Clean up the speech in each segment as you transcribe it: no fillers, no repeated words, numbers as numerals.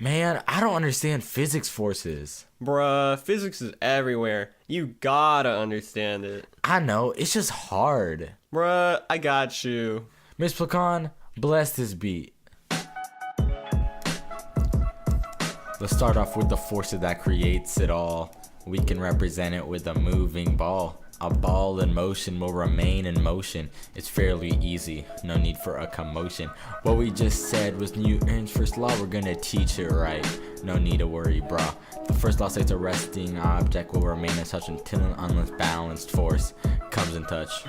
Man, I don't understand physics forces. Bruh, physics is everywhere. You gotta understand it. I know, it's just hard. Bruh, I got you. Miss Pecan, bless this beat. Let's start off with the force that creates it all. We can represent it with a moving ball. A ball in motion will remain in motion. It's fairly easy, no need for a commotion. What we just said was Newton's first law, we're gonna teach it right. No need to worry, brah. The first law states a resting object will remain as such until an unbalanced force comes in touch.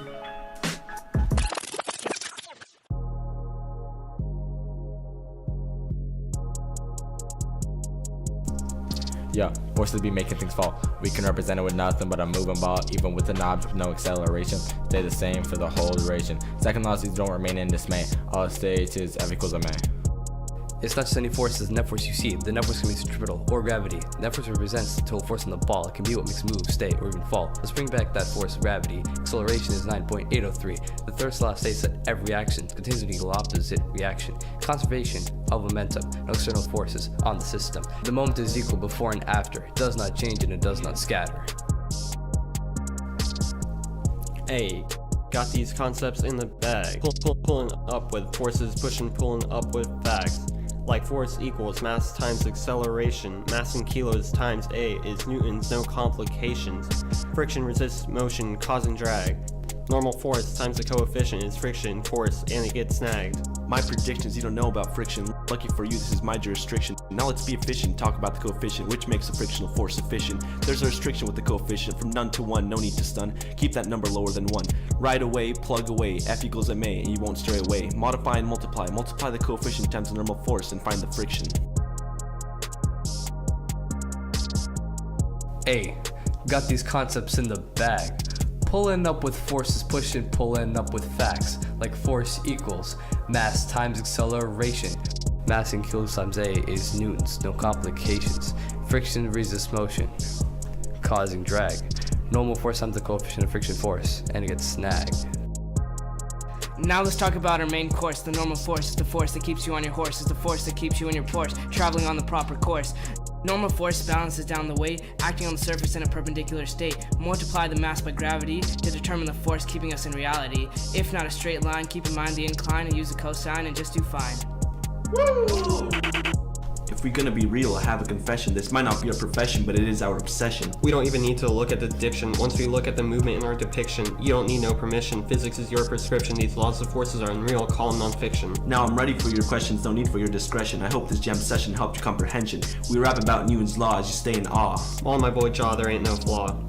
Yeah, forces be making things fall. We can represent it with nothing but a moving ball, even with an object with no acceleration. Stay the same for the whole duration. Second law says don't remain in dismay. All it states is F equals ma. It's not just any force as the net force you see. The net force can be centripetal or gravity. Net force represents the total force on the ball. It can be what makes it move, stay, or even fall. Let's bring back that force, gravity. Acceleration is 9.803. The third law states that every reaction contains an equal opposite reaction. Conservation of momentum and external forces on the system. The moment is equal before and after. It does not change and it does not scatter. Hey, got these concepts in the bag. Pulling up with forces, pushing, pulling up with facts. Like force equals mass times acceleration. Mass in kilos times A is Newton's, no complications. Friction resists motion, causing drag. Normal force times the coefficient is friction force, and it gets snagged. My predictions, you don't know about friction. Lucky for you, this is my jurisdiction. Now let's be efficient, talk about the coefficient, which makes a frictional force efficient. There's a restriction with the coefficient, from none to 1, no need to stun. Keep that number lower than 1. Right away, plug away, F equals ma, and you won't stray away. Modify and multiply the coefficient times the normal force and find the friction. A. Got these concepts in the bag. Pulling up with forces, pushing, pulling up with facts. Like force equals mass times acceleration. Mass in kilos times A is Newton's, no complications. Friction resists motion, causing drag. Normal force times the coefficient of friction force, and it gets snagged. Now let's talk about our main course. The normal force is the force that keeps you on your horse, is the force that keeps you in your Porsche, traveling on the proper course. Normal force balances down the weight, acting on the surface in a perpendicular state. Multiply the mass by gravity to determine the force keeping us in reality. If not a straight line, keep in mind the incline and use the cosine and just do fine. Woo! If we're gonna be real, I have a confession. This might not be our profession, but it is our obsession. We don't even need to look at the diction. Once we look at the movement in our depiction, you don't need no permission. Physics is your prescription. These laws of forces are unreal. Call them non-fiction. Now I'm ready for your questions, no need for your discretion. I hope this jam session helped your comprehension. We rap about Newton's law as you stay in awe. On my boy Jaw, there ain't no flaw.